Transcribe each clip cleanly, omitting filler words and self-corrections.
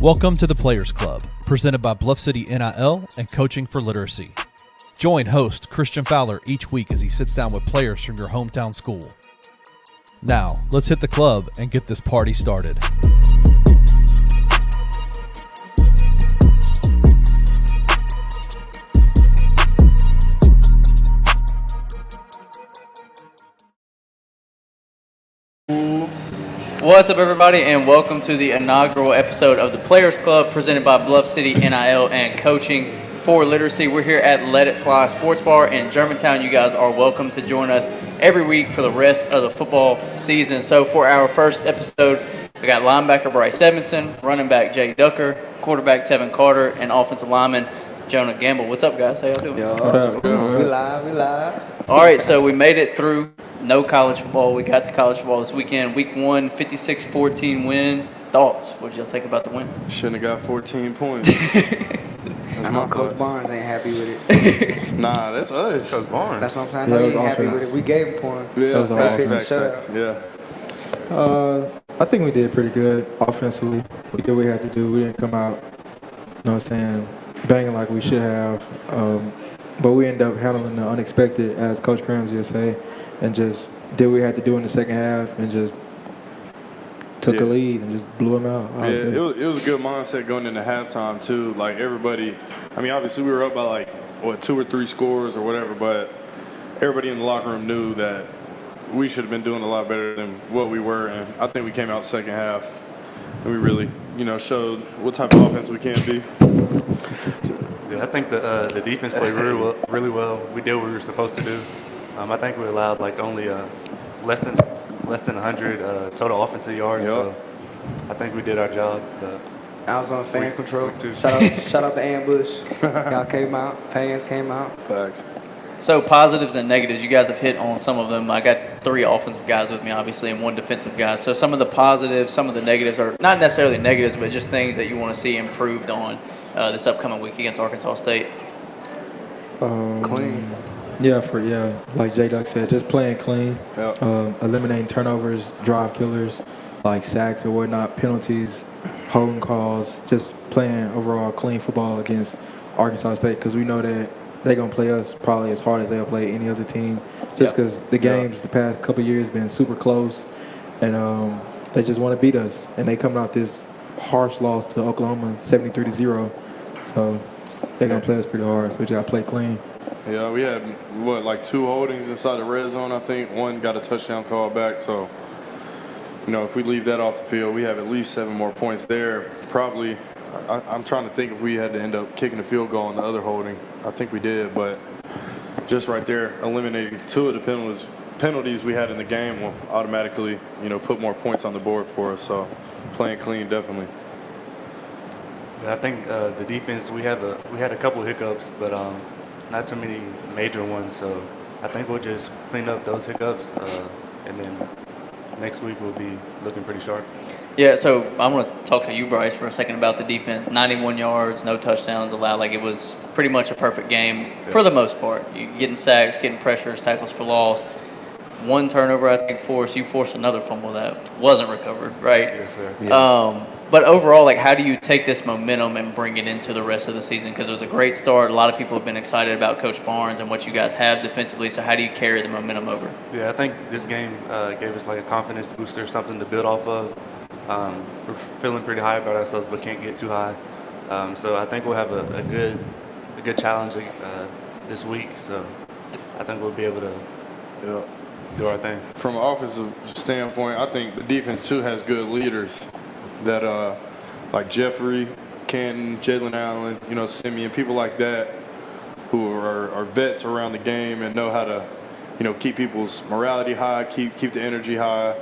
Welcome to the Players Club, presented by Bluff City NIL and Coaching for Literacy. Join host Christian Fowler each week as he sits down with players from your hometown school. Now, let's hit the club and get this party started. What's up, everybody, and welcome to the inaugural episode of the Players Club presented by Bluff City NIL and Coaching for Literacy. We're here at Let It Fly Sports Bar in Germantown. You guys are welcome to join us every week for the rest of the football season. So for our first episode, we got linebacker Bryce Edmondson, running back Jay Ducker, quarterback Tevin Carter, and offensive lineman Jonah Gambill. What's up, guys? How y'all doing? Yo, we live. All right, so we made it through no college football. We got to college football this weekend. Week 1, 56-14 win. Thoughts? What did y'all think about the win? Shouldn't have got 14 points. I know Coach Barnes ain't happy with it. Nah, that's us. Coach Barnes. That's what I'm saying. I know he ain't happy with it. We gave him points. Yeah, that was yeah. I think we did pretty good offensively. We did what we had to do. We didn't come out, you know what I'm saying, banging like we should have. But we ended up handling the unexpected, as Coach Cramsey would say, and just did what we had to do in the second half and just took a lead and just blew them out. Yeah, it was a good mindset going into halftime, too. Like, everybody, I mean, obviously we were up by, like, 2 or 3 scores or whatever, but everybody in the locker room knew that we should have been doing a lot better than what we were, and I think we came out second half and we really, showed what type of offense we can be. Yeah, I think the defense played really well. We did what we were supposed to do. I think we allowed only less than 100 total offensive yards. Yep. So I think we did our job. I was on fan control. Shout out to Ambush. Y'all came out. Fans came out. Facts. So positives and negatives, you guys have hit on some of them. I got 3 offensive guys with me, obviously, and 1 defensive guy. So some of the positives, some of the negatives are not necessarily negatives, but just things that you want to see improved on this upcoming week against Arkansas State. Clean. Yeah, like J Duck said, just playing clean, Yep. eliminating turnovers, drive killers, like sacks or whatnot, penalties, holding calls, just playing overall clean football against Arkansas State, because we know that they're going to play us probably as hard as they'll play any other team, just because the games the past couple of years been super close, and they just want to beat us, and they coming out this harsh loss to Oklahoma, 73-0, so they're going to play us pretty hard, so we just got to play clean. Yeah, we had, 2 holdings inside the red zone, I think. 1 got a touchdown call back. So, if we leave that off the field, we have at least 7 more points there. Probably, I'm trying to think if we had to end up kicking the field goal on the other holding. I think we did, but just right there, eliminating 2 of the penalties we had in the game will automatically, put more points on the board for us. So, playing clean, definitely. I think the defense, we had a couple of hiccups, but not too many major ones. So I think we'll just clean up those hiccups, and then next week we'll be looking pretty sharp. Yeah, so I want to talk to you, Bryce, for a second about the defense. 91 yards, no touchdowns allowed. It was pretty much a perfect game for the most part. You getting sacks, getting pressures, tackles for loss. 1 turnover, I think, forced. You forced another fumble that wasn't recovered, right? Yes, sir. Yeah. But overall, how do you take this momentum and bring it into the rest of the season? Because it was a great start. A lot of people have been excited about Coach Barnes and what you guys have defensively. So how do you carry the momentum over? Yeah, I think this game gave us a confidence booster, something to build off of. We're feeling pretty high about ourselves, but can't get too high. So I think we'll have a good challenge this week. So I think we'll be able to do our thing. From an offensive standpoint, I think the defense, too, has good leaders that, like Jeffrey, Canton, Jalen Allen, Simeon, people like that who are vets around the game and know how to, keep people's morality high, keep the energy high,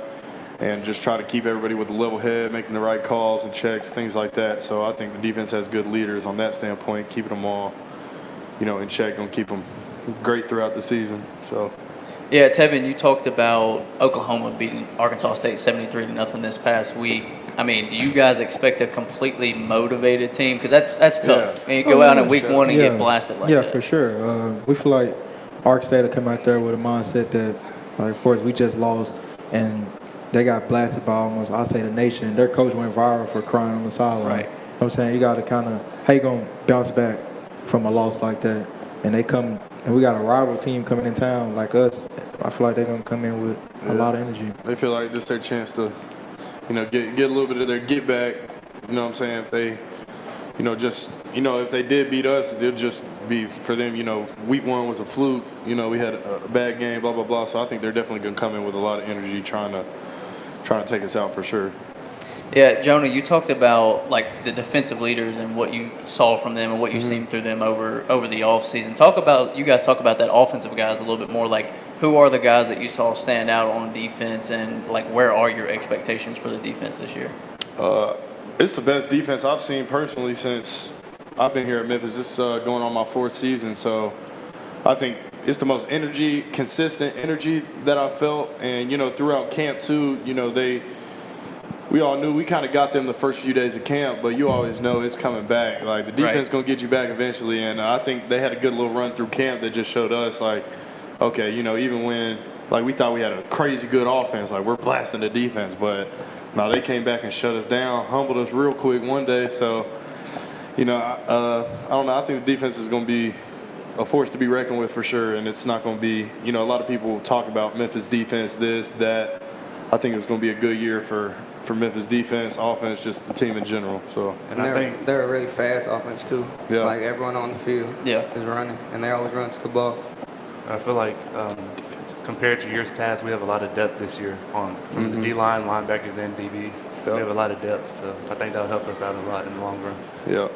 and just try to keep everybody with a level head, making the right calls and checks, things like that. So I think the defense has good leaders on that standpoint, keeping them all, in check, going to keep them great throughout the season. So. Yeah, Tevin, you talked about Oklahoma beating Arkansas State 73-0 this past week. I mean, do you guys expect a completely motivated team? Because that's tough. Yeah. I mean, you go out in week 1 and get blasted like that. Yeah, for sure. We feel like Ark State will come out there with a mindset that, of course, we just lost, and they got blasted by almost, I'll say, the nation. Their coach went viral for crying on the sideline. Right. what I'm saying? You got to kind of, how you going to bounce back from a loss like that? And they come, and we got a rival team coming in town like us. I feel like they're going to come in with a lot of energy. They feel like this is their chance to, get a little bit of their get back. You know what I'm saying? If they, if they did beat us, it'll just be for them, week one was a fluke. We had a bad game, blah, blah, blah. So I think they're definitely going to come in with a lot of energy trying to take us out for sure. Yeah, Jonah, you talked about like the defensive leaders and what you saw from them and what you've seen through them over the offseason. You guys talk about that offensive guys a little bit more. Like, who are the guys that you saw stand out on defense, and like where are your expectations for the defense this year? It's the best defense I've seen personally since I've been here at Memphis. This is going on my 4th season, so I think it's the most consistent energy that I felt. And, throughout camp too, we all knew we kind of got them the first few days of camp, but you always know it's coming back. Like, the defense going to get you back eventually, and I think they had a good little run through camp that just showed us, like, okay, even when, like, we thought we had a crazy good offense, like, we're blasting the defense, but no, they came back and shut us down, humbled us real quick one day. So, I don't know. I think the defense is going to be a force to be reckoned with for sure, and it's not going to be, a lot of people talk about Memphis defense, this, that. I think it's going to be a good year for Memphis defense, offense, just the team in general. So, and I think they're a really fast offense too. Yeah. Like, everyone on the field is running, and they always run to the ball. I feel like compared to years past, we have a lot of depth this year from the D-line, linebackers, and DBs. Yep. We have a lot of depth, so I think that'll help us out a lot in the long run. Yeah,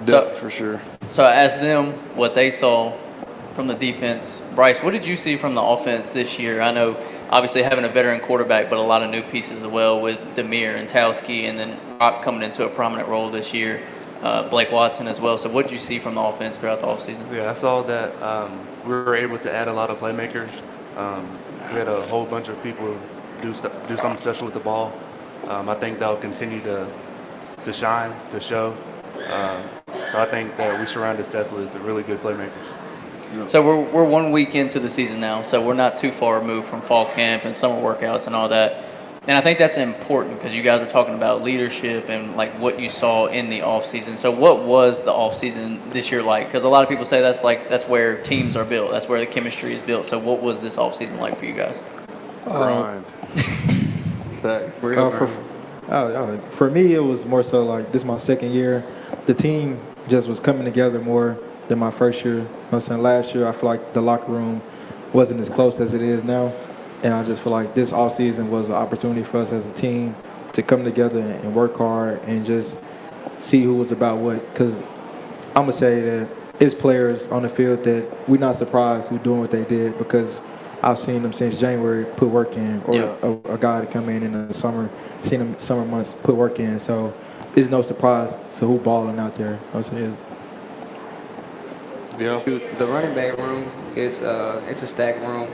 depth for sure. So ask them what they saw from the defense. Bryce, what did you see from the offense this year? I know obviously having a veteran quarterback, but a lot of new pieces as well with Demir and Towski, and then Rock coming into a prominent role this year, Blake Watson as well. So what did you see from the offense throughout the offseason? Yeah, I saw that we were able to add a lot of playmakers. We had a whole bunch of people do something special with the ball. I think that'll continue to shine, to show. So I think that we surrounded Seth with really good playmakers. So we're 1 week into the season now, so we're not too far removed from fall camp and summer workouts and all that. And I think that's important because you guys are talking about leadership and like what you saw in the off season. So what was the off season this year like? Because a lot of people say that's where teams are built. That's where the chemistry is built. So what was this off season like for you guys? Grind. For me, it was more so like this is my 2nd year. The team just was coming together more than my first year. You know what I'm saying? Last year, I feel like the locker room wasn't as close as it is now. And I just feel like this offseason was an opportunity for us as a team to come together and work hard and just see who was about what. Because I'm going to say that it's players on the field that we're not surprised who doing what they did because I've seen them since January put work in, or a guy to come in the summer, seen them summer months put work in. So it's no surprise to who balling out there. That's what it is. Yeah. The running back room, it's a stacked room.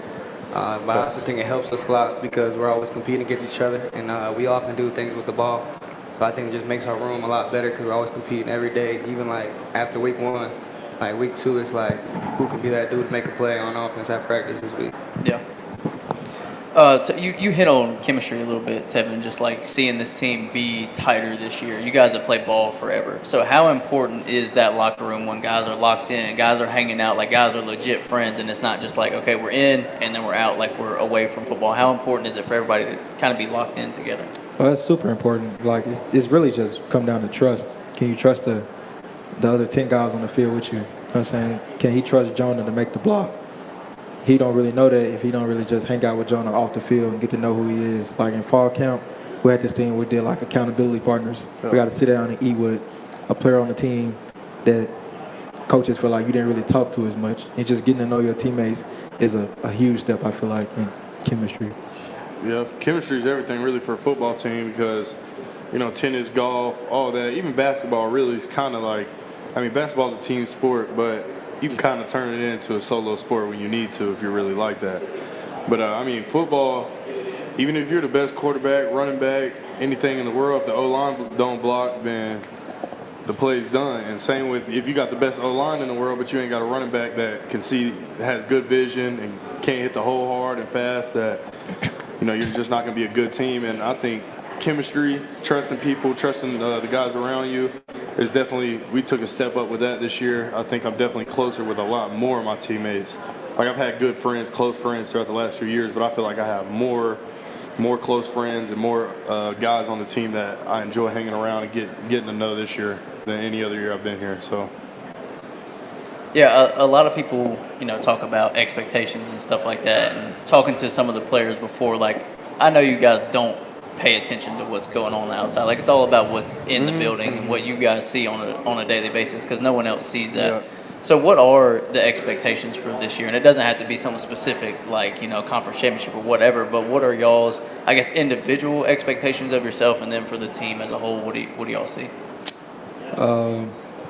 But I also think it helps us a lot because we're always competing against each other, and we all can do things with the ball. So I think it just makes our room a lot better because we're always competing every day. Even like after week 1, like week 2, it's like who can be that dude to make a play on offense at practice this week. Yeah. So you hit on chemistry a little bit, Tevin, just like seeing this team be tighter this year. You guys have played ball forever. So how important is that locker room when guys are locked in, guys are hanging out, like guys are legit friends, and it's not just like, okay, we're in and then we're out like we're away from football? How important is it for everybody to kind of be locked in together? Well, that's super important. Like, it's really just come down to trust. Can you trust the other 10 guys on the field with you? You know what I'm saying? Can he trust Jonah to make the block? He don't really know that if he don't really just hang out with Jonah off the field and get to know who he is. Like in fall camp, we had this thing we did like accountability partners. We got to sit down and eat with a player on the team that coaches feel like you didn't really talk to as much. And just getting to know your teammates is a huge step, I feel like, in chemistry. Yeah, chemistry is everything really for a football team because, tennis, golf, all that, even basketball really is kind of like, basketball is a team sport, but you can kind of turn it into a solo sport when you need to if you really like that. But, football, even if you're the best quarterback, running back, anything in the world, if the O-line don't block, then the play's done. And same with if you got the best O-line in the world, but you ain't got a running back that can see, has good vision and can't hit the hole hard and fast, that, you're just not going to be a good team. And I think chemistry, trusting people, trusting the guys around you, it's definitely, we took a step up with that this year. I think I'm definitely closer with a lot more of my teammates. Like, I've had good friends, close friends throughout the last few years, but I feel like I have more close friends and more guys on the team that I enjoy hanging around and getting to know this year than any other year I've been here. So. Yeah, a lot of people, talk about expectations and stuff like that. And talking to some of the players before, like, I know you guys don't pay attention to what's going on outside. Like, it's all about what's in the building and what you guys see on a daily basis because no one else sees that. Yeah. So what are the expectations for this year? And it doesn't have to be something specific like, conference championship or whatever, but what are y'all's, I guess, individual expectations of yourself and then for the team as a whole? What do y'all see?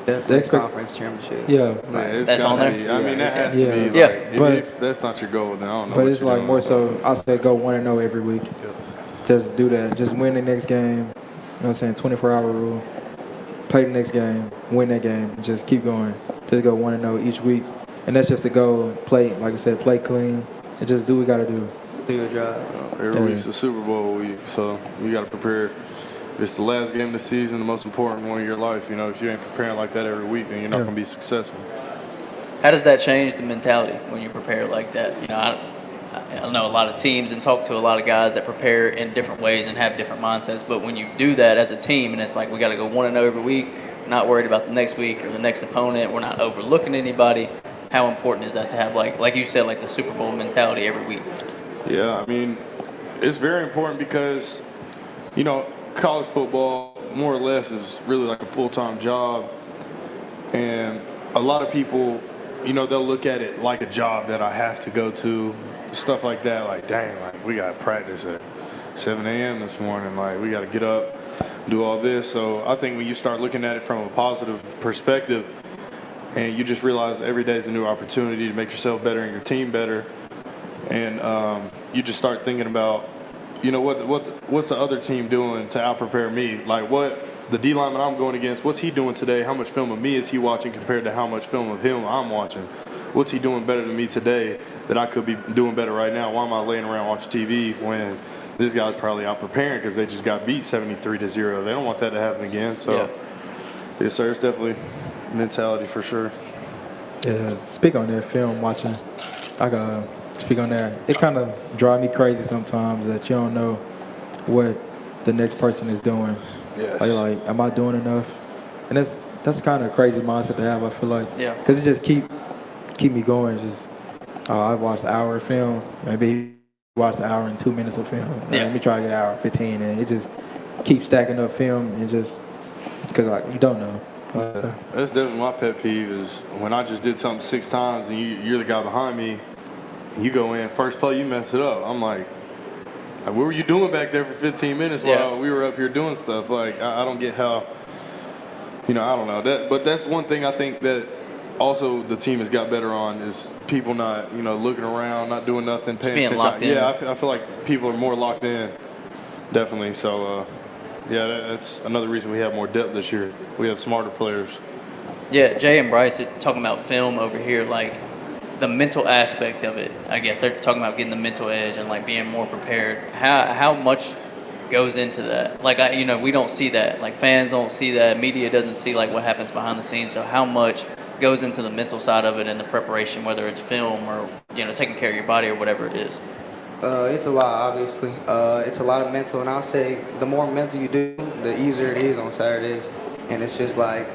Definitely conference championship. Yeah. That's on there? I mean, that has to be. Yeah. Like, if that's not your goal, then I don't know. But it's like more so, I say go 1-0 every week. Yep. Just do that. Just win the next game. You know what I'm saying? 24-hour rule. Play the next game. Win that game. Just keep going. Just go 1-0 each week. And that's just the goal. Play, like I said, play clean. And just do what you got to do. Do your job. Every week's a Super Bowl week, so you got to prepare. It's the last game of the season, the most important one of your life. If you ain't preparing like that every week, then you're not going to be successful. How does that change the mentality when you prepare like that? I know a lot of teams and talk to a lot of guys that prepare in different ways and have different mindsets. But when you do that as a team and it's like we got to go 1-0 every week, not worried about the next week or the next opponent, we're not overlooking anybody. How important is that to have, like you said, like the Super Bowl mentality every week? Yeah, I mean, it's very important because, college football, more or less, is really like a full-time job. And a lot of people, they'll look at it like a job that I have to go to, stuff like that. Like, dang, like, we got to practice at 7 a.m. this morning. Like, we got to get up, do all this. So I think when you start looking at it from a positive perspective and you just realize every day is a new opportunity to make yourself better and your team better, and you just start thinking about, what's the other team doing to out-prepare me? Like, what the D lineman I'm going against, what's he doing today? How much film of me is he watching compared to how much film of him I'm watching? What's he doing better than me today that I could be doing better right now? Why am I laying around watching TV when this guy's probably out preparing because they just got beat 73-0? They don't want that to happen again. So, yes, sir, it's definitely mentality for sure. Yeah, speak on that film watching. I got speak on that. It kind of drives me crazy sometimes that you don't know what the next person is doing. Yes. Like, am I doing enough? And that's kind of a crazy mindset to have, I feel like. Yeah. Because it just keep me going. Just I watched an hour of film. Maybe watched an hour and 2 minutes of film. Yeah. Let me try to get an hour and 15, and it just keeps stacking up film and just because you don't know. That's definitely my pet peeve is when I just did something 6 times and you're the guy behind me. You go in, first play, you mess it up. I'm like, what were you doing back there for 15 minutes while we were up here doing stuff? Like, I don't get how, I don't know. But that's one thing I think that also the team has got better on is people not, looking around, not doing nothing, paying attention. Locked in. Yeah, I feel like people are more locked in, definitely. So, that's another reason we have more depth this year. We have smarter players. Yeah, Jay and Bryce are talking about film over here, like, the mental aspect of it. I guess they're talking about getting the mental edge and like being more prepared. How much goes into that? Like, we don't see that. Like, fans don't see that. Media doesn't see like what happens behind the scenes. So how much goes into the mental side of it and the preparation, whether it's film or taking care of your body or whatever it is? It's a lot, obviously. It's a lot of mental, and I'll say the more mental you do, the easier it is on Saturdays. And it's just like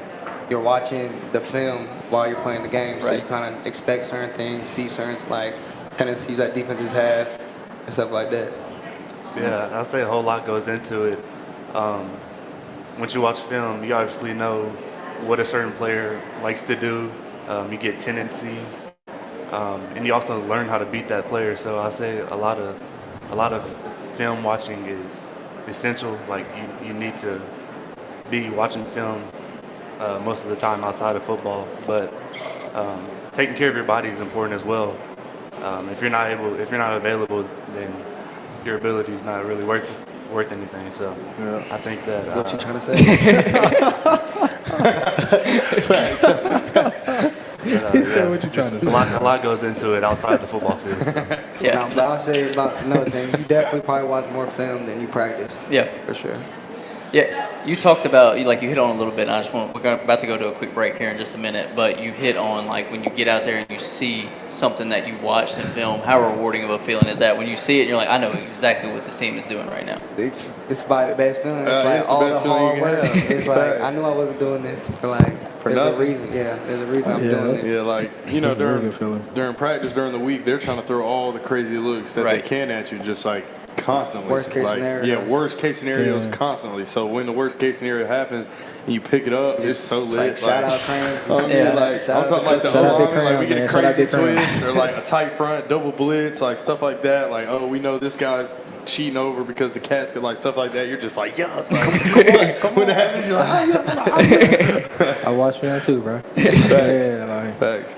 you're watching the film while you're playing the game, so you kind of expect certain things, see certain tendencies that defenses have, and stuff like that. Yeah, I'll say a whole lot goes into it. Once you watch film, you obviously know what a certain player likes to do. You get tendencies, and you also learn how to beat that player. So I say a lot of film watching is essential. Like, you need to be watching film most of the time outside of football, but taking care of your body is important as well. If you're not available, then your ability is not really worth anything. So I think that. What you trying to say? He said what you trying to say. A lot goes into it outside the football field. So. Yeah. But I'll say about another thing. You definitely probably watch more film than you practice. Yeah, for sure. Yeah, you talked about you hit on a little bit. And I just want we're about to go to a quick break here in just a minute, but you hit on like when you get out there and you see something that you watched in film. How rewarding of a feeling is that when you see it? And you're like, I know exactly what this team is doing right now. It's probably the best feeling. It's it's the all best the feeling hard you can work. have. It's like I knew I wasn't doing this for there's nothing. a reason. Yeah, there's a reason I'm doing this. Yeah, like you know, That's a really good feeling. during practice during the week, they're trying to throw all the crazy looks that Right. they can at you, just like constantly. Worst case scenarios. Yeah, worst case scenarios Yeah. constantly. So when the worst case scenario happens and you pick it up, it's so lit. Like shout out Cranes. I mean, like, Shout I'm talking out like the Shout out Big O-line, like we Crown, get a man. Shout out crazy Big Crown. twist or like a tight front, double blitz, like stuff like that. Like, oh, we know this guy's cheating over because the Cats could like stuff like that. You're just like, yeah, like, come on. When it happens, you're like, I watch man too, bro. Yeah, like Facts.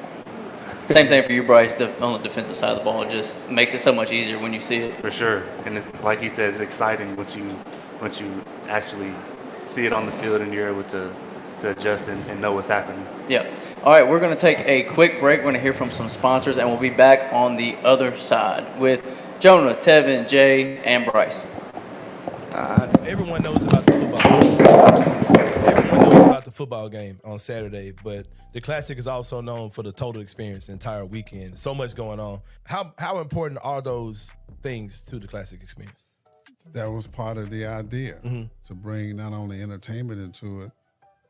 Same thing for you, Bryce. On the defensive side of the ball, it just makes it so much easier when you see it. For sure, and like he said, it's exciting once you actually see it on the field and you're able to adjust and know what's happening. Yeah. All right, we're going to take a quick break. We're going to hear from some sponsors, and we'll be back on the other side with Jonah, Tevin, Jay, and Bryce. Everyone knows about the football. Everyone knows about the football game on Saturday, but the Classic is also known for the total experience, the entire weekend. So much going on. How important are those things to the Classic experience? That was part of the idea, to bring not only entertainment into it,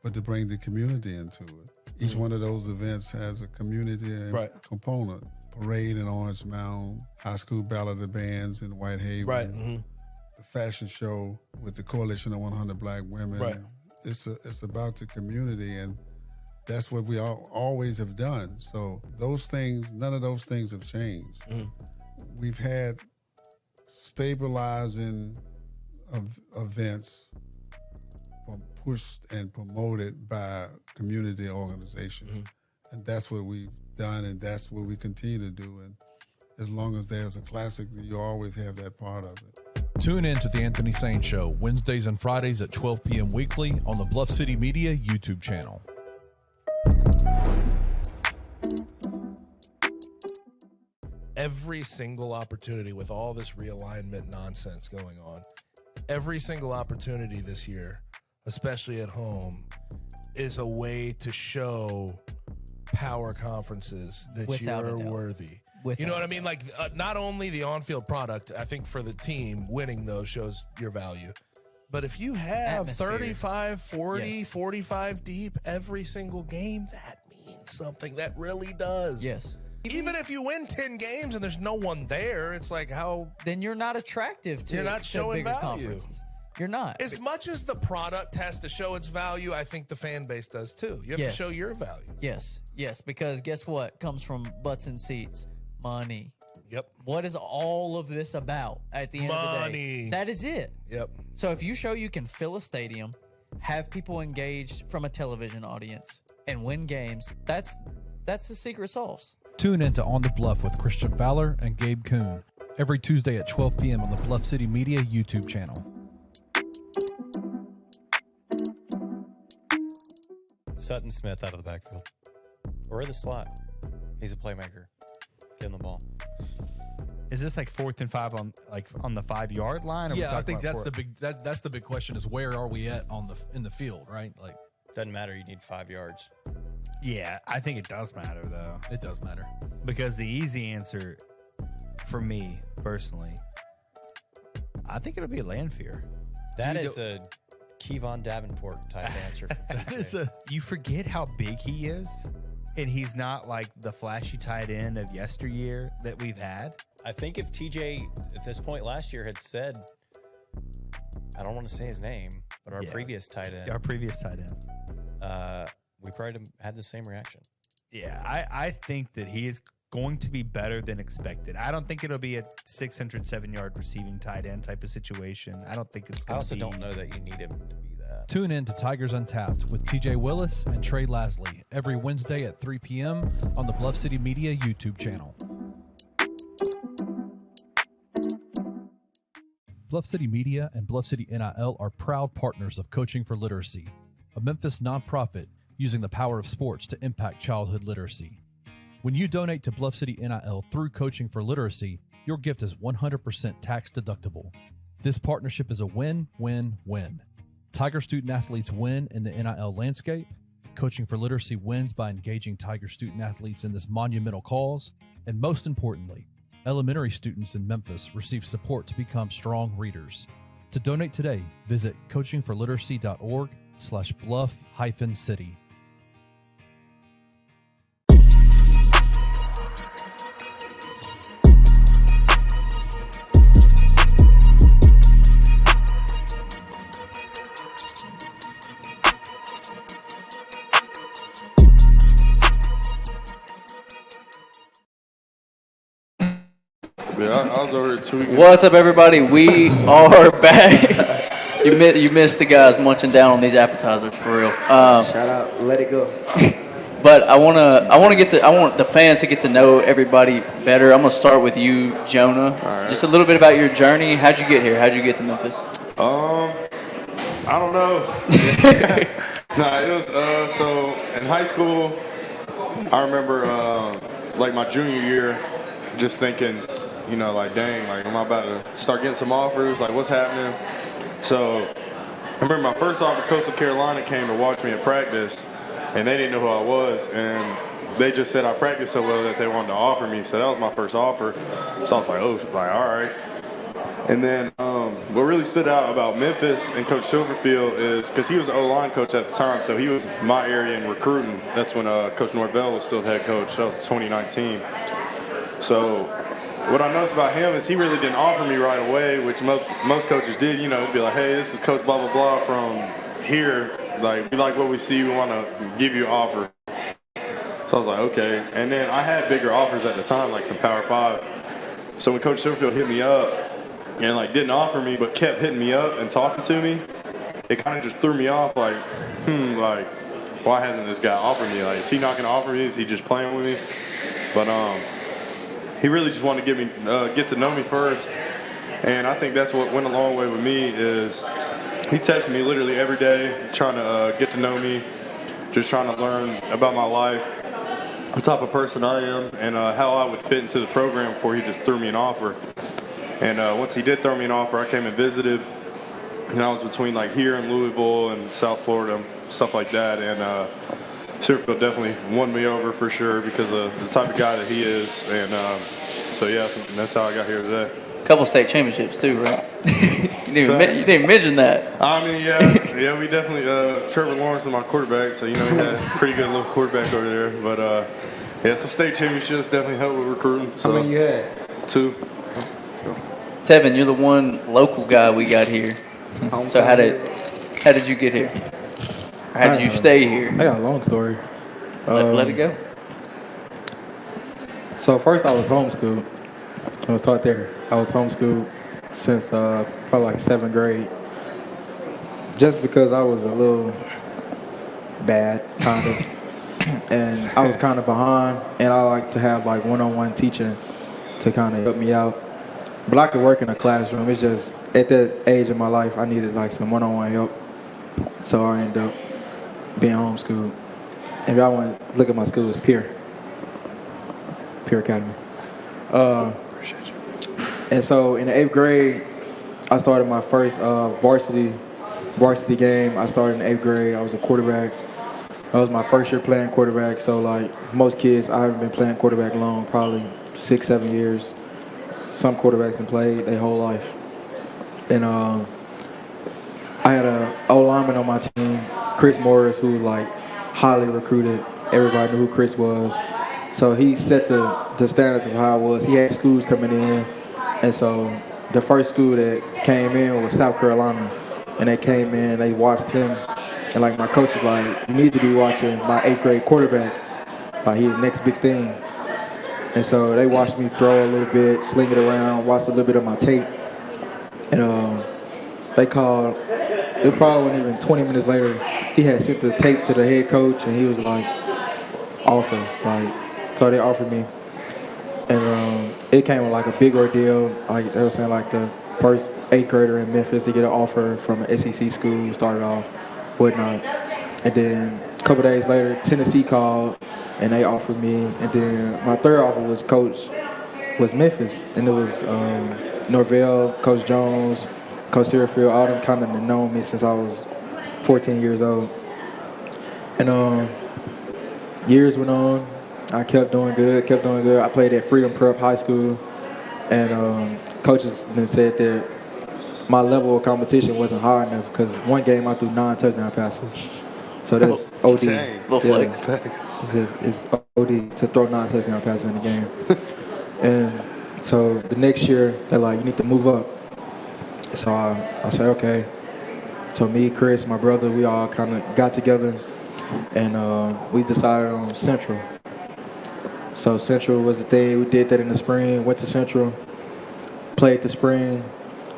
but to bring the community into it. Each one of those events has a community component. Parade in Orange Mound, high school ballad of bands in Whitehaven, the fashion show with the Coalition of 100 Black Women. Right. It's about the community, and that's what we always have done. So those things, none of those things have changed. We've had stabilizing events pushed and promoted by community organizations. And that's what we've done, and that's what we continue to do. And as long as there's a Classic, you always have that part of it. Tune in to The Anthony Sane Show, Wednesdays and Fridays at 12 p.m. weekly on the Bluff City Media YouTube channel. Every single opportunity with all this realignment nonsense going on, every single opportunity this year, especially at home, is a way to show power conferences that Without a you're doubt. worthy. Without You know what I a mean? Like, not only the on-field product, I think for the team, winning those shows your value. But if you have Atmosphere. 35, 40, Yes. 45 deep every single game, that means something. That really does. Yes. Even if you win 10 games and there's no one there, it's like how Then you're not attractive to You're not to showing bigger value. conferences. You're not. as much as the product has to show its value, I think the fan base does too. You have Yes. to show your value. Yes, because guess what comes from butts and seats? Money. Yep. What is all of this about at the end of the day? Money. That is it. Yep. So if you show you can fill a stadium, have people engaged from a television audience, and win games, that's the secret sauce. Tune in to On the Bluff with Christian Fowler and Gabe Kuhn every Tuesday at 12 p.m. on the Bluff City Media YouTube channel. Sutton Smith out of the backfield or the slot. He's a playmaker. Get him the ball. Is this like 4th and 5 on the 5-yard line? Or Yeah, I think that's the big question is where are we at in the field, right? Like, Doesn't matter. You need 5 yards. Yeah, I think it does matter though, it does matter. because the easy answer for me personally, I think it'll be a Lanphier. That Dude, is a Kevon Davenport type answer. From That TJ. is a You forget how big he is, and he's not like the flashy tight end of yesteryear that we've had. I think if TJ at this point last year had said, I don't want to say his name, but our Yeah. previous tight end, Our previous tight end. we probably would have had the same reaction. Yeah, I think that he is going to be better than expected. I don't think it'll be a 607-yard receiving tight end type of situation. I don't think it's I going also to be. don't know that you need him to be that. Tune in to Tigers Untapped with TJ Willis and Trey Lasley every Wednesday at 3 p.m. on the Bluff City Media YouTube channel. Bluff City Media and Bluff City NIL are proud partners of Coaching for Literacy, a Memphis nonprofit using the power of sports to impact childhood literacy. When you donate to Bluff City NIL through Coaching for Literacy, your gift is 100% tax deductible. This partnership is a win-win-win. Tiger student athletes win in the NIL landscape. Coaching for Literacy wins by engaging Tiger student athletes in this monumental cause. And most importantly, elementary students in Memphis receive support to become strong readers. To donate today, visit coachingforliteracy.org/bluff-city. Yeah, I was over here 2 weeks. What's up, everybody? We are back. You missed the guys munching down on these appetizers for real. Shout out, let it go. But I want the fans to get to know everybody better. I'm gonna start with you, Jonah. Right. Just a little bit about your journey. How'd you get here? How'd you get to Memphis? I don't know. Nah, it was so in high school. I remember like my junior year, just thinking, you know, like, dang, like, am I about to start getting some offers? Like, what's happening? So I remember my first offer, Coastal Carolina came to watch me at practice, and they didn't know who I was, and they just said I practiced so well that they wanted to offer me. So that was my first offer. So I was like, oh, like, all right. And then what really stood out about Memphis and Coach Silverfield is because he was the O-line coach at the time, so he was my area in recruiting. That's when Coach Norvell was still head coach. That was 2019. So what I noticed about him is he really didn't offer me right away, which most coaches did. You know, it'd be like, hey, this is Coach blah, blah, blah from here. Like, we like what we see. We want to give you an offer. So I was like, okay. And then I had bigger offers at the time, like some Power 5. So when Coach Silverfield hit me up and, like, didn't offer me but kept hitting me up and talking to me, it kind of just threw me off, like, like, why hasn't this guy offered me? Like, is he not going to offer me? Is he just playing with me? But he really just wanted to get to know me first. And I think that's what went a long way with me is he texted me literally every day trying to get to know me, just trying to learn about my life, the type of person I am, and how I would fit into the program before he just threw me an offer. And once he did throw me an offer, I came and visited. And I was between like here in Louisville and South Florida, stuff like that. And Silverfield definitely won me over for sure because of the type of guy that he is. And so, yeah, that's how I got here today. Couple state championships too, right? you didn't mention that. I mean, yeah, we definitely. Trevor Lawrence was my quarterback, so you know he had a pretty good little quarterback over there. But yeah, some state championships definitely helped with recruiting. So. How many you had? 2. Tevin, you're the one local guy we got here. So how did you get here? Or how did you stay here? I got a long story. Let it go. So first I was homeschooled. I was taught there. I was homeschooled since probably like 7th grade. Just because I was a little bad, kind of. And I was kind of behind. And I like to have like one-on-one teaching to kind of help me out. But I could work in a classroom. It's just at that age of my life, I needed like some one-on-one help. So I ended up being homeschooled. If y'all want to look at my school, it's Peer Academy. And so in the 8th grade, I started my first varsity game. I started in the 8th grade. I was a quarterback. That was my first year playing quarterback. So like most kids, I haven't been playing quarterback long, probably 6-7 years. Some quarterbacks have played their whole life. And I had an O-lineman on my team, Chris Morris, who was like highly recruited. Everybody knew who Chris was. So he set the standards of how it was. He had schools coming in. And so the first school that came in was South Carolina. And they came in, they watched him. And like my coach was like, you need to be watching my 8th grade quarterback. Like he's the next big thing. And so they watched me throw a little bit, sling it around, watched a little bit of my tape. And they called, it probably wasn't even 20 minutes later, he had sent the tape to the head coach and he was like, offer. Like, so they offered me. And it came with like a big ordeal. Like they were saying like the first 8th grader in Memphis to get an offer from an SEC school, started off, whatnot. And then a couple days later, Tennessee called and they offered me. And then my third offer was Memphis. And it was Norvell, Coach Jones, Coach Silverfield, all them kind of known me since I was 14 years old. And years went on. I kept doing good. I played at Freedom Prep High School. And coaches then said that my level of competition wasn't high enough because one game I threw 9 touchdown passes. So that's OD. Little flex. It's OD to throw 9 touchdown passes in the game. And so the next year, they're like, you need to move up. So I said, okay. So me, Chris, my brother, we all kind of got together and we decided on Central. So Central was the thing. We did that in the spring, went to Central, played the spring,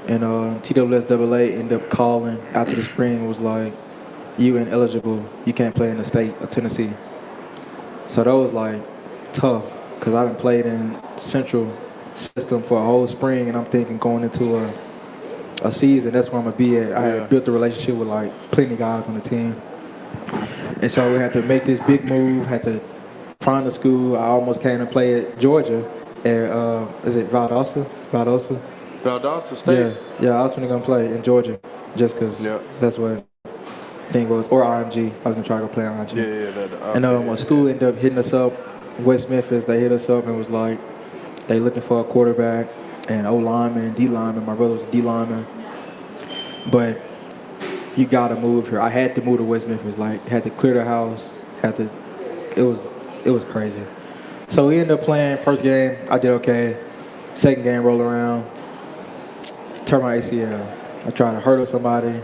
and TWSAA ended up calling after the spring, was like, you ineligible, you can't play in the state of Tennessee. So that was like tough because I done played in Central system for a whole spring, and I'm thinking going into a season, that's where I'm gonna be at. I had built a relationship with like plenty of guys on the team. And so we had to make this big move, had to find a school. I almost came to play at Georgia at, is it Valdosta? Valdosta State? Yeah, I was going to play in Georgia just because that's what thing was. Or IMG. I was going to try to go play IMG. And a school ended up hitting us up, West Memphis. They hit us up and was like, they looking for a quarterback and O-lineman, D-lineman. My brother was a D-lineman. But you got to move here. I had to move to West Memphis. Like, had to clear the house. It was crazy. So we ended up playing first game. I did okay. Second game rolled around. Turned my ACL. I tried to hurdle somebody.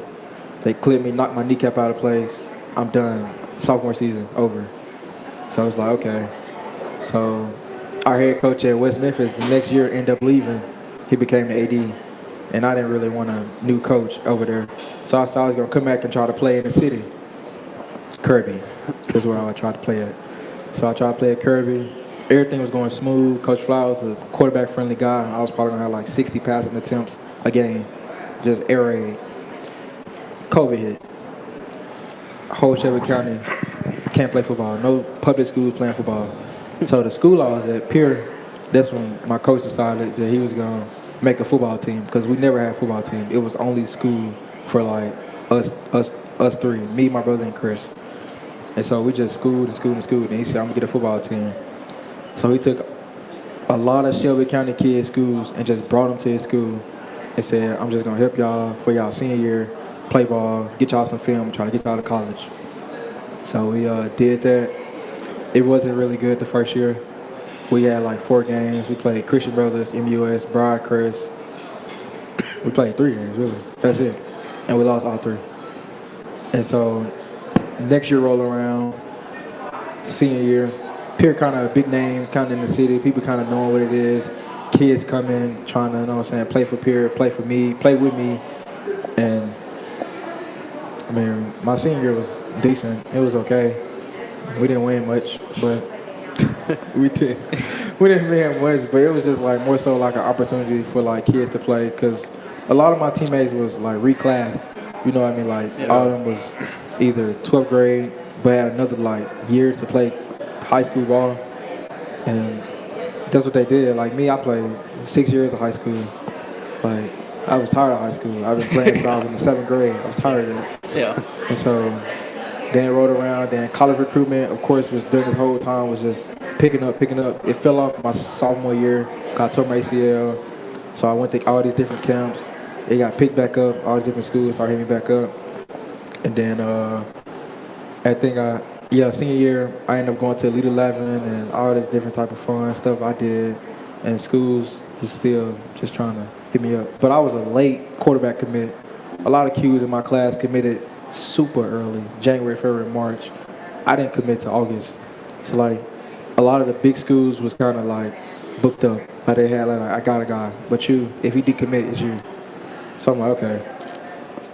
They clipped me, knocked my kneecap out of place. I'm done. Sophomore season, over. So I was like, okay. So our head coach at West Memphis the next year ended up leaving. He became the AD. And I didn't really want a new coach over there. So I said I was going to come back and try to play in the city. Kirby is where I would try to play at. So I tried to play at Kirby. Everything was going smooth. Coach Fly was a quarterback-friendly guy. I was probably going to have like 60 passing attempts a game, just air raid. COVID hit. Whole Shelby County can't play football. No public schools playing football. So the school I was at, Pierre, that's when my coach decided that he was going to make a football team because we never had a football team. It was only school for like us three, me, my brother, and Chris. And so we just schooled. And he said, I'm going to get a football team. So he took a lot of Shelby County kids' schools and just brought them to his school and said, I'm just going to help y'all for y'all senior year, play ball, get y'all some film, try to get y'all to college. So we did that. It wasn't really good the first year. We had like 4 games. We played Christian Brothers, MUS, Bride Chris. We played 3 games, really. That's it. And we lost all 3. And so next year roll around, senior year, Pierre kind of a big name, kind of in the city. People kind of knowing what it is. Kids come in trying to, you know what I'm saying, play for Pierre, play for me, play with me. And, I mean, my senior year was decent. It was okay. We didn't win much, but we didn't win much. But it was just like more so like an opportunity for like kids to play because a lot of my teammates was like reclassed. You know what I mean? Like all of them was either 12th grade, but had another like year to play high school ball, and that's what they did. Like me, I played 6 years of high school. Like I was tired of high school. I've been playing since I was in the 7th grade. I was tired of it. Yeah. And so then rode around. Then college recruitment, of course, was during this whole time was just picking up. It fell off my sophomore year. Got tore my ACL. So I went to all these different camps. It got picked back up. All these different schools started hitting me back up. And then I think senior year, I ended up going to Elite 11 and all this different type of fun stuff I did. And schools was still just trying to hit me up. But I was a late quarterback commit. A lot of Qs in my class committed super early, January, February, March. I didn't commit to August. So like a lot of the big schools was kind of like booked up. But they had like, I got a guy. But you, if he decommit, it's you. So I'm like, okay.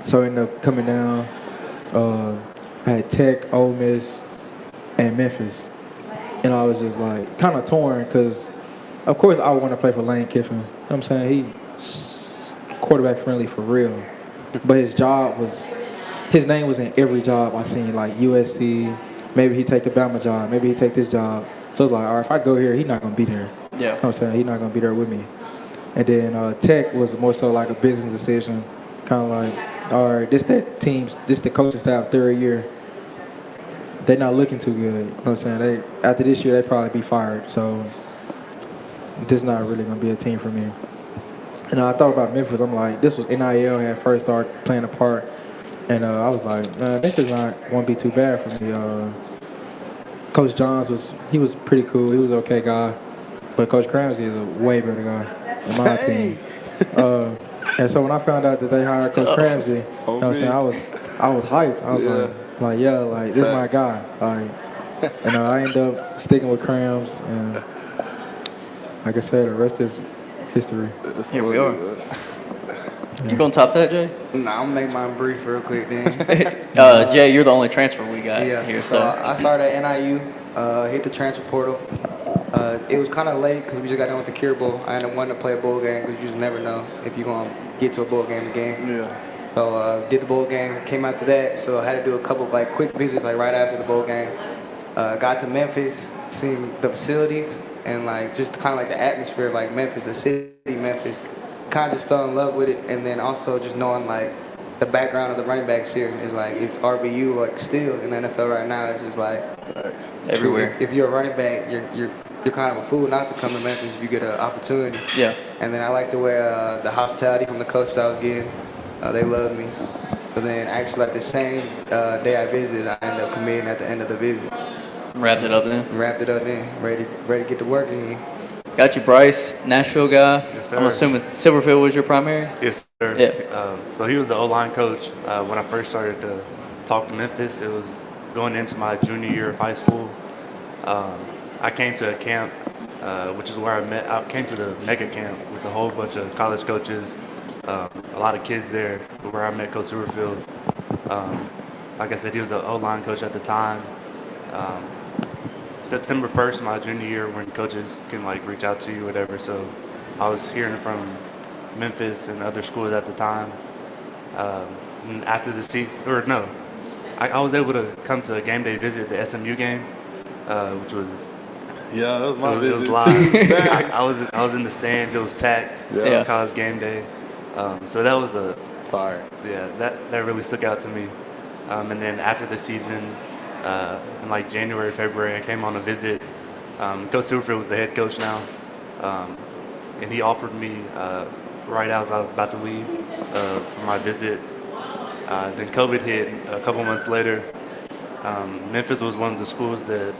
So I ended up coming down. I had Tech, Ole Miss, and Memphis. And I was just like kind of torn because, of course, I want to play for Lane Kiffin. You know what I'm saying? He's quarterback friendly for real. But his name was in every job I seen, like USC. Maybe he'd take the Bama job. Maybe he'd take this job. So I was like, all right, if I go here, he's not going to be there. Yeah. You know what I'm saying? He's not going to be there with me. And then Tech was more so like a business decision, kind of like, all right, this the coaching staff third year. They're not looking too good. You know what I'm saying? After this year, they probably be fired. So this is not really gonna be a team for me. And I thought about Memphis. I'm like, this was NIL had first started playing a part, and I was like, man, Memphis won't be too bad for me. Coach Johns was pretty cool. He was an okay guy, but Coach Ramsey is a way better guy, in my opinion. And so when I found out that they hired Coach Ramsey, you know what I'm saying, I was hyped. I was like, this is my guy. And I ended up sticking with Crams, and like I said, the rest is history. Here we are. You gonna top that, Jay? Nah, I'm gonna make mine brief real quick then. Jay, you're the only transfer we got here. So I started at NIU, hit the transfer portal. It was kind of late because we just got done with the Cure Bowl. I ended up wanting to play a bowl game because you just never know if you're gonna get to a bowl game again. Yeah. So did the bowl game, came after that. So I had to do a couple of quick visits right after the bowl game. Got to Memphis, seen the facilities and just kind of the atmosphere of Memphis, the city Memphis. Kind of just fell in love with it, and then also just knowing the background of the running backs here is it's RBU still in the NFL right now. It's just everywhere. If you're a running back, you're kind of a fool not to come to Memphis if you get an opportunity. Yeah. And then I like the way the hospitality from the coaches I was getting. They loved me. So then actually the same day I visited, I ended up committing at the end of the visit. Wrapped it up then. Ready to get to work again. Got you, Bryce, Nashville guy. Yes, sir. I'm assuming Silverfield was your primary? Yes, sir. Yeah. So he was the O-line coach when I first started to talk to Memphis. It was going into my junior year of high school. I came to a camp, which is where I came to the mega camp with a whole bunch of college coaches, a lot of kids there, where I met Coach Silverfield. Like I said, he was the O-line coach at the time. September 1st, my junior year, when coaches can reach out to you or whatever. So I was hearing from Memphis and other schools at the time. And after the season, I was able to come to a game day visit, the SMU game, which was that was my visit. It was live. I was in the stands. It was packed. Yeah. College game day. So that was a fire. Yeah, that really stuck out to me. And then after the season, in January, February, I came on a visit. Coach Silverfield was the head coach now, and he offered me right as I was about to leave for my visit. Then COVID hit a couple months later. Memphis was one of the schools that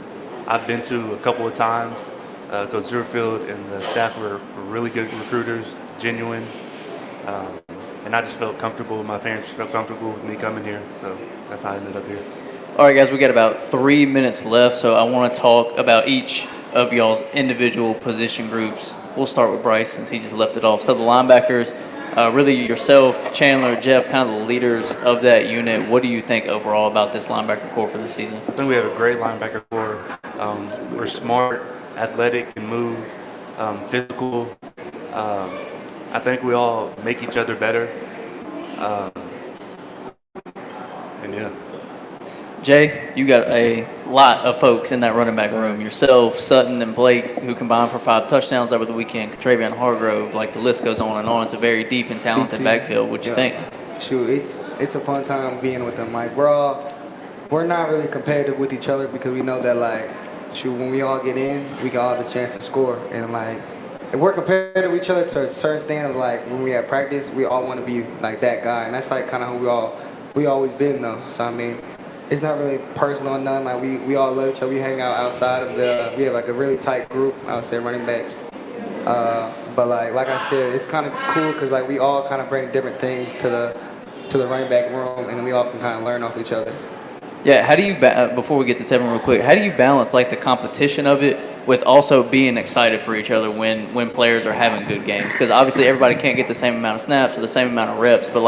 I've been to a couple of times. Coach Silverfield and the staff were really good recruiters, genuine, and I just felt comfortable. My parents felt comfortable with me coming here, so that's how I ended up here. All right, guys, we got about 3 minutes left, so I want to talk about each of y'all's individual position groups. We'll start with Bryce since he just left it off. So the linebackers, really yourself, Chandler, Jeff, kind of the leaders of that unit. What do you think overall about this linebacker core for the season? I think we have a great linebacker core. We're smart, athletic, and move, physical. I think we all make each other better. And yeah. Jay, you got a lot of folks in that running back room. Yourself, Sutton, and Blake, who combined for 5 touchdowns over the weekend. Travion Hargrove, the list goes on and on. It's a very deep and talented backfield. What you think? Shoot, it's a fun time being with them. We're not really competitive with each other because we know that when we all get in, we got all the chance to score. And if we're competitive with each other to a certain standard, when we have practice, we all want to be that guy. And that's kind of who we always been though. So I mean, it's not really personal or nothing. We all love each other. We hang out outside of we have a really tight group, I would say, running backs. But like I said, it's kind of cool because we all kind of bring different things to the running back room, and then we all can kind of learn off each other. Yeah, how do you, before we get to Tevin real quick, how do you balance the competition of it with also being excited for each other when players are having good games? Because obviously everybody can't get the same amount of snaps or the same amount of reps, but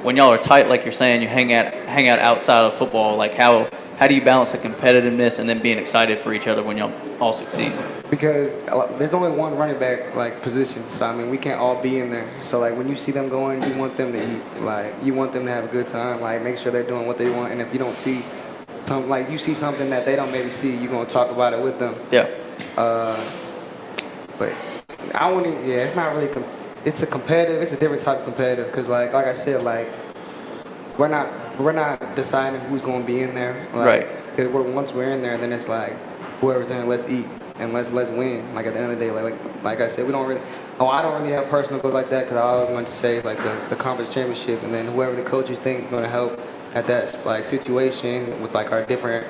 when y'all are tight, like you're saying, you hang out outside of football. How do you balance the competitiveness and then being excited for each other when y'all all succeed? Because there's only one running back position, so I mean we can't all be in there. So when you see them going, you want them to eat. You want them to have a good time. Make sure they're doing what they want. And if you don't see something, you see something that they don't maybe see, you're gonna talk about it with them. Yeah. But I wouldn't. Yeah, it's not really. It's a different type of competitive because like I said, we're not deciding who's going to be in there. Like, Right. Because once we're in there, then it's like whoever's in, let's eat and let's win. Like at the end of the day, like I said, we don't really. Oh, I don't really have personal goals like that because I always want to say like the conference championship, and then whoever the coaches think is going to help at that like situation with like our different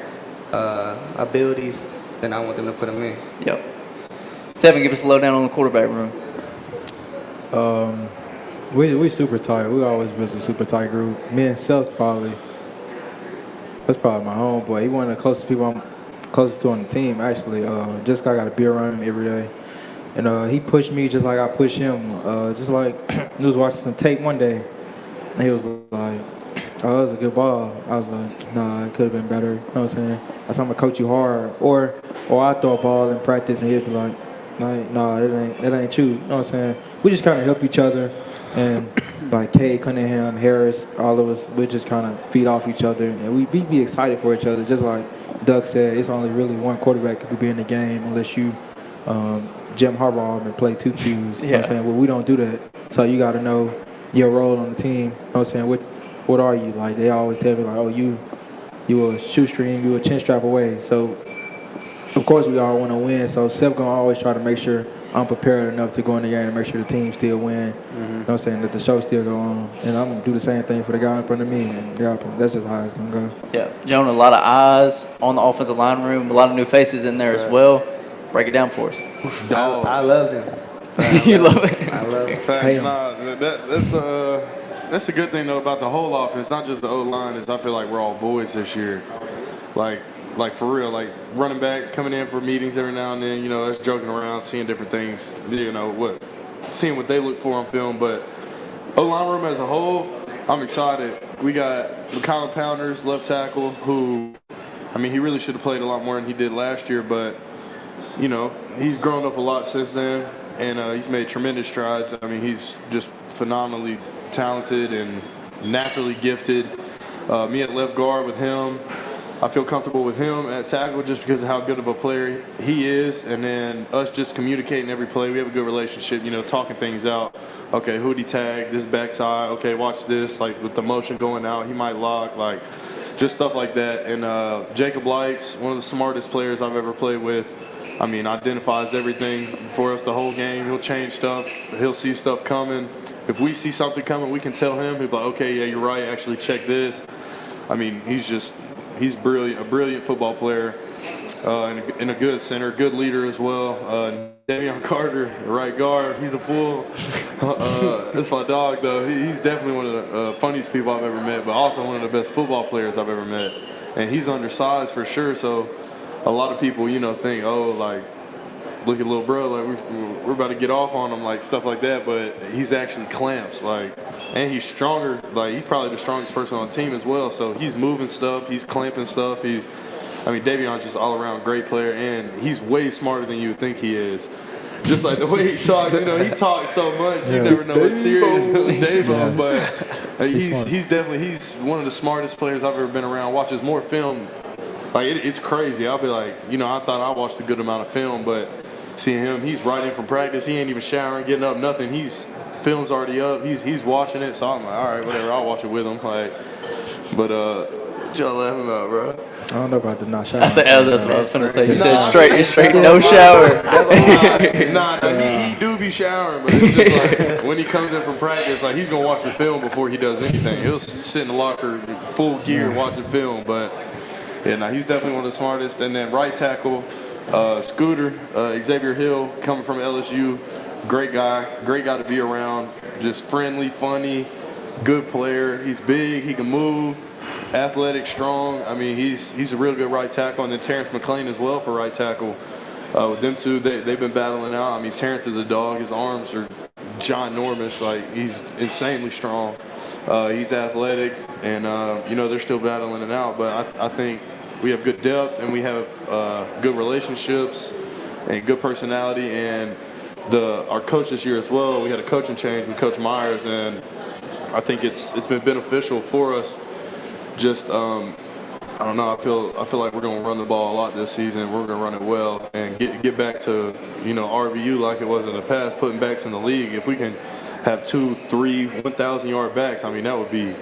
abilities, then I want them to put them in. Yep. Tevin, give us a lowdown on the quarterback room. We super tight. We always been a super tight group. Me and Seth that's probably my homeboy. He one of the closest people I'm closest to on the team, actually. Just I got to be around him every day. And he pushed me just like I pushed him. Just like he was watching some tape one day, and he was like, "Oh, that was a good ball." I was like, "Nah, it could have been better." You know what I'm saying? That's how I'm gonna coach you hard. Or I throw a ball in practice, and he'd be like, "Nah, that ain't you." You know what I'm saying? We just kind of help each other. And like Kay, Cunningham, Harris, all of us, we just kind of feed off each other, and we be excited for each other. Just like Doug said, it's only really one quarterback who could be in the game unless you Jim Harbaugh and play two Qs. You know what I'm saying? Well, we don't do that. So you got to know your role on the team. You know what I'm saying? What are you? Like they always tell me like, oh, you a shoestring, you a chin strap away. So of course we all want to win. So Seth gonna always try to make sure I'm prepared enough to go in the game and make sure the team still win. You know what I'm saying? That the show still go on. And I'm going to do the same thing for the guy in front of me. And that's just how it's going to go. Yeah. Jonah, a lot of eyes on the offensive line room, a lot of new faces in there as well. Break it down for us. I love them. You love it? I love them. Facts. That's a good thing, though, about the whole offense, not just the O-line, is I feel like we're all boys this year. Like for real, like running backs coming in for meetings every now and then, us joking around, seeing different things, seeing what they look for on film. But O-line room as a whole, I'm excited. We got McConnell Pounders, left tackle, who, he really should have played a lot more than he did last year, but, he's grown up a lot since then, and he's made tremendous strides. He's just phenomenally talented and naturally gifted. Me at left guard with him, I feel comfortable with him at tackle just because of how good of a player he is, and then us just communicating every play. We have a good relationship, talking things out. Okay, who'd he tag? This backside. Okay, watch this. Like with the motion going out, he might lock. Like just stuff like that. And Jacob Lights, one of the smartest players I've ever played with. Identifies everything for us the whole game. He'll change stuff. He'll see stuff coming. If we see something coming, we can tell him. He'll be like, okay, yeah, you're right. Actually, check this. He's brilliant, a brilliant football player, and a good center, good leader as well. Jevyon Carter, right guard, he's a fool. That's my dog, though. He's definitely one of the funniest people I've ever met, but also one of the best football players I've ever met. And he's undersized for sure, so a lot of people, think, oh, like, look at little bro, like we're about to get off on him, like stuff like that. But he's actually clamps, like, and he's stronger. Like he's probably the strongest person on the team as well. So he's moving stuff, he's clamping stuff. Davyon's just all around great player, and he's way smarter than you would think he is. Just like the way he talks, he talks so much, you never know what's serious with Davo. But he's one of the smartest players I've ever been around. Watches more film. Like it's crazy. I'll be like, I thought I watched a good amount of film, but seeing him, he's right in from practice. He ain't even showering, getting up, nothing. Film's already up. He's watching it. So I'm like, all right, whatever. I'll watch it with him. Like, but what y'all laughing about, bro? I don't know about the not shower. That's what I was going to say. You said straight, no shower. He do be showering, but it's just like when he comes in from practice, like he's gonna watch the film before he does anything. He'll sit in the locker, full gear, watching film. But he's definitely one of the smartest. And then right tackle. Scooter, Xavier Hill, coming from LSU, great guy to be around, just friendly, funny, good player. He's big, he can move, athletic, strong. He's a real good right tackle. And then Terrence McLean as well for right tackle. With them two, they've been battling out. Terrence is a dog. His arms are ginormous. Like, he's insanely strong. He's athletic, and, they're still battling it out. But I think we have good depth, and we have good relationships and good personality. And our coach this year as well, we had a coaching change with Coach Myers, and I think it's been beneficial for us. Just I don't know. I feel like we're going to run the ball a lot this season. We're going to run it well and get back to RVU like it was in the past, putting backs in the league. If we can have 2, 3, 1,000-yard backs, that would be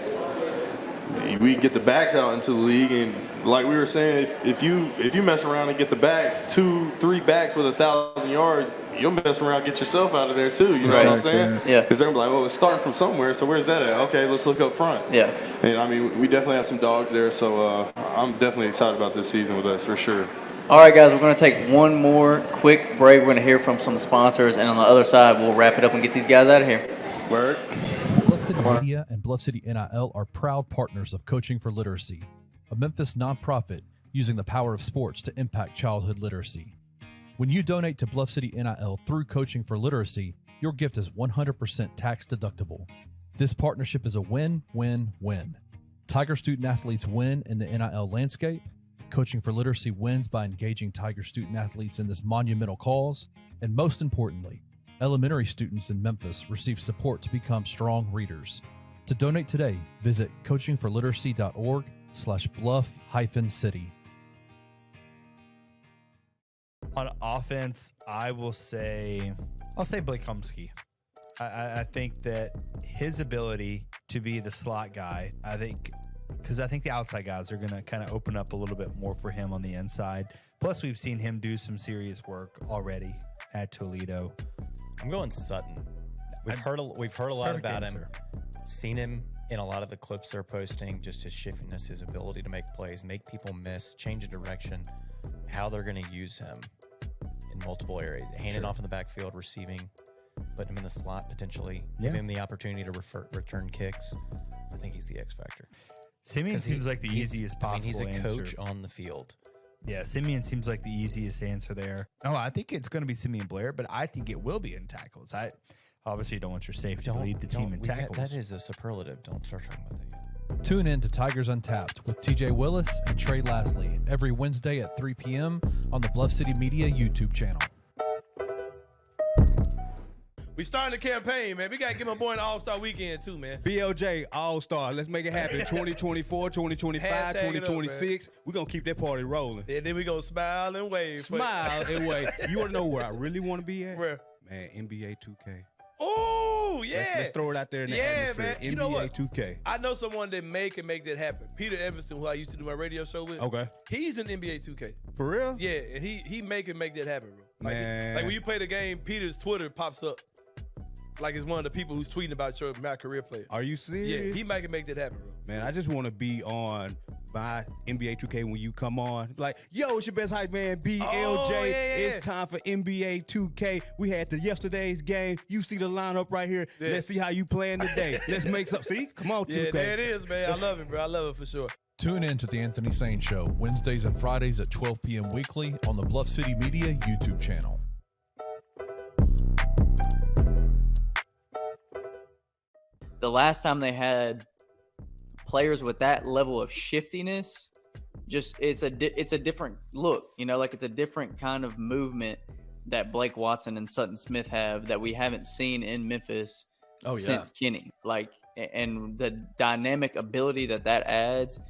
we get the backs out into the league, and like we were saying, if you mess around and get the back 2-3 backs with 1,000 yards, you'll mess around and get yourself out of there too. You know what I'm saying? Yeah. Because they're gonna be like, well, it's starting from somewhere, so where's that at? Okay, let's look up front. Yeah. And I mean, we definitely have some dogs there, so I'm definitely excited about this season with us for sure. All right, guys, we're going to take one more quick break. We're going to hear from some sponsors, and on the other side, we'll wrap it up and get these guys out of here. Word. Bluff City Media and Bluff City NIL are proud partners of Coaching for Literacy, a Memphis nonprofit using the power of sports to impact childhood literacy. When you donate to Bluff City NIL through Coaching for Literacy, your gift is 100% tax deductible. This partnership is a win-win-win. Tiger student athletes win in the NIL landscape. Coaching for Literacy wins by engaging Tiger student athletes in this monumental cause. And most importantly, elementary students in Memphis receive support to become strong readers. To donate today, visit coachingforliteracy.org/bluff-city. On offense, I'll say Blake Humsky. I think that his ability to be the slot guy, because I think the outside guys are going to kind of open up a little bit more for him on the inside. Plus, we've seen him do some serious work already at Toledo. I'm going Sutton. We've heard a lot about him. Seen him in a lot of the clips they're posting, just his shiftiness, his ability to make plays, make people miss, change of direction, how they're going to use him in multiple areas. Handing off in the backfield, receiving, putting him in the slot potentially, giving him the opportunity to return kicks. I think he's the X factor. Simeon seems like the easiest possible he's a answer. coach on the field. Yeah, Simeon seems like the easiest answer there. No, I think it's going to be Simeon Blair, but I think it will be in tackles. I obviously don't want your safety to lead the team in tackles. That is a superlative. Don't start talking about that yet. Tune in to Tigers Untapped with TJ Willis and Trey Lasley every Wednesday at 3 p.m. on the Bluff City Media YouTube channel. We starting the campaign, man. We got to give my boy an all-star weekend, too, man. BLJ, all-star. Let's make it happen. 2024, 2025, 2026. We're going to keep that party rolling. And then we going to smile and wave. Smile and wave. You want to know where I really want to be at? Where? Man, NBA 2K. Oh, yeah. Let's throw it out there in the atmosphere. Man. NBA You know what? 2K. I know someone that can make that happen. Peter Edmondson, who I used to do my radio show with. Okay. He's in NBA 2K. For real? Yeah, and he can make that happen, bro. Man. Like when you play the game, Peter's Twitter pops up. Like it's one of the people who's tweeting about my career player. Are you serious? Yeah, he can make that happen, bro. Man, I just want to be on my NBA 2K when you come on. Like, yo, it's your best hype man, BLJ. It's time for NBA 2K. We had yesterday's game. You see the lineup right here. Yeah. Let's see how you playing today. Let's make some. See? Come on, 2K. Yeah, there it is, man. I love it, bro. I love it for sure. Tune in to The Anthony Sane Show Wednesdays and Fridays at 12 p.m. weekly on the Bluff City Media YouTube channel. The last time they had players with that level of shiftiness, it's a different look, like it's a different kind of movement that Blake Watson and Sutton Smith have that we haven't seen in Memphis since Kenny. And the dynamic ability that adds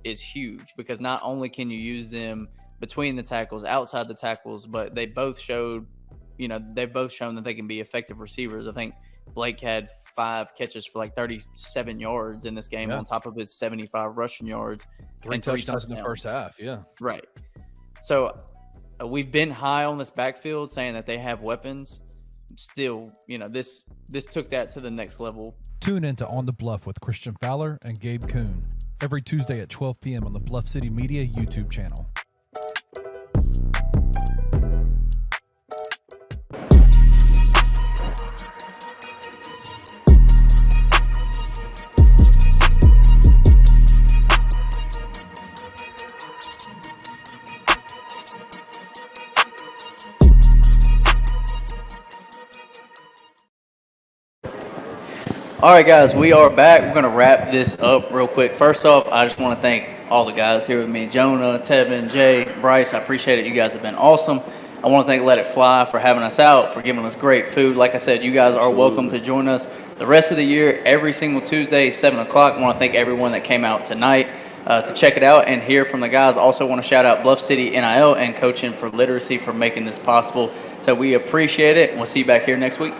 is huge because not only can you use them between the tackles, outside the tackles, but they've both shown that they can be effective receivers. I think Blake had 5 catches for 37 yards in this game on top of his 75 rushing yards. 3 touchdowns in the first half, yeah. Right. So we've been high on this backfield saying that they have weapons. Still, this took that to the next level. Tune in to On the Bluff with Christian Fowler and Gabe Kuhn every Tuesday at 12 p.m. on the Bluff City Media YouTube channel. All right, guys, we are back. We're going to wrap this up real quick. First off, I just want to thank all the guys here with me, Jonah, Tevin, Jay, Bryce. I appreciate it. You guys have been awesome. I want to thank Let It Fly for having us out, for giving us great food. Like I said, you guys are welcome to join us the rest of the year, every single Tuesday, 7 o'clock. I want to thank everyone that came out tonight to check it out and hear from the guys. Also want to shout out Bluff City NIL and Coaching for Literacy for making this possible. So we appreciate it, and we'll see you back here next week.